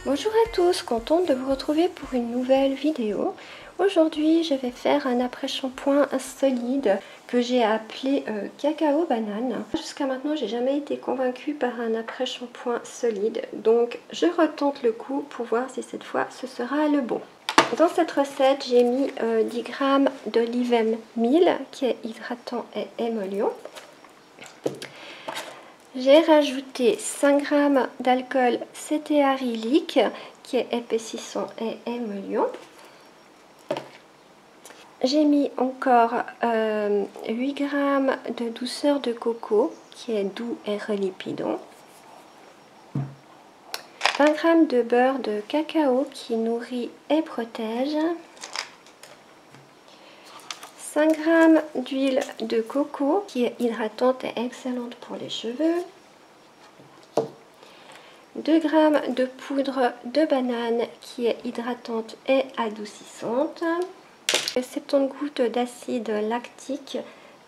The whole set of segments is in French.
Bonjour à tous, contente de vous retrouver pour une nouvelle vidéo. Aujourd'hui je vais faire un après-shampoing solide que j'ai appelé cacao banane. Jusqu'à maintenant j'ai jamais été convaincue par un après-shampoing solide, donc je retente le coup pour voir si cette fois ce sera le bon. Dans cette recette j'ai mis 10 g d'Olivem 1000 qui est hydratant et émollient. J'ai rajouté 5 g d'alcool cétéarylique qui est épaississant et émollient. J'ai mis encore 8 g de douceur de coco qui est doux et relipidant. 20 g de beurre de cacao qui nourrit et protège. 5 g d'huile de coco qui est hydratante et excellente pour les cheveux. 2 g de poudre de banane qui est hydratante et adoucissante. 70 gouttes d'acide lactique.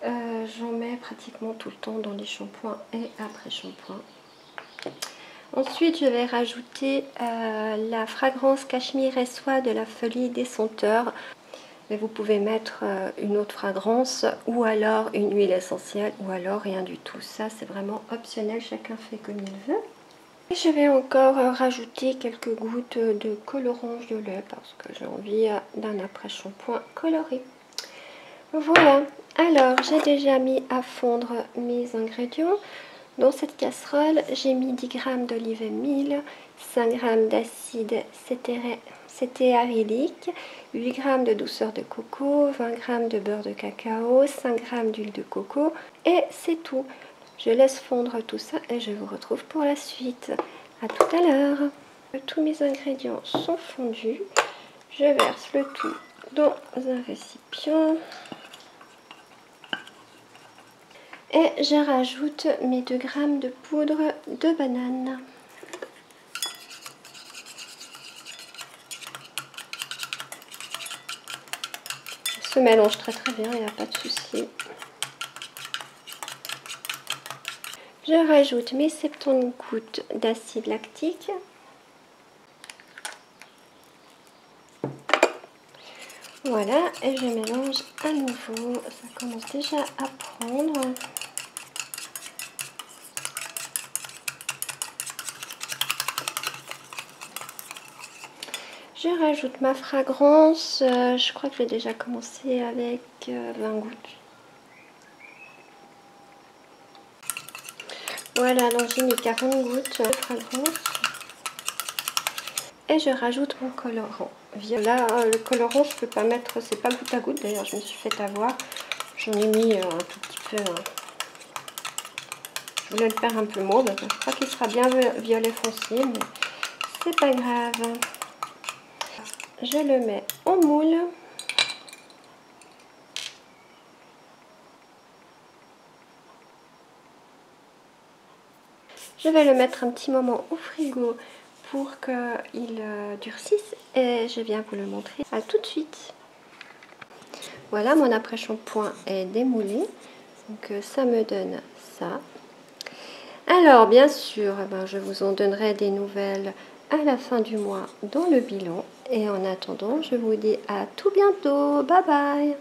J'en mets pratiquement tout le temps dans les shampoings et après shampoing. Ensuite, je vais rajouter la fragrance cachemire et soie de la Folie des Senteurs. Mais vous pouvez mettre une autre fragrance ou alors une huile essentielle ou alors rien du tout. Ça, c'est vraiment optionnel, chacun fait comme il veut. Et je vais encore rajouter quelques gouttes de colorant violet parce que j'ai envie d'un après-shampoing coloré. Voilà, alors j'ai déjà mis à fondre mes ingrédients. Dans cette casserole, j'ai mis 10 g d'olive 1000, 5 g d'acide cétéarylique, 8 g de douceur de coco, 20 g de beurre de cacao, 5 g d'huile de coco et c'est tout. Je laisse fondre tout ça et je vous retrouve pour la suite. À tout à l'heure. Tous mes ingrédients sont fondus. Je verse le tout dans un récipient. Et je rajoute mes 2 g de poudre de banane. Ça se mélange très bien, il n'y a pas de souci. Je rajoute mes 70 gouttes d'acide lactique. Voilà, et je mélange à nouveau. Ça commence déjà à prendre. Je rajoute ma fragrance. Je crois que j'ai déjà commencé avec 20 gouttes. Voilà, donc j'ai mis 40 gouttes de fragrance. Et je rajoute mon colorant. Là, le colorant, je peux pas mettre, c'est pas goutte à goutte. D'ailleurs, je me suis fait avoir. J'en ai mis un tout petit peu. Je voulais le faire un peu mauve. Je crois qu'il sera bien violet foncé, mais c'est pas grave. Je le mets au moule. Je vais le mettre un petit moment au frigo pour qu'il durcisse et je viens vous le montrer. À tout de suite. Voilà, mon après-shampoing est démoulé. Donc ça me donne ça. Alors bien sûr, je vous en donnerai des nouvelles à la fin du mois dans le bilan. Et en attendant, je vous dis à tout bientôt. Bye bye.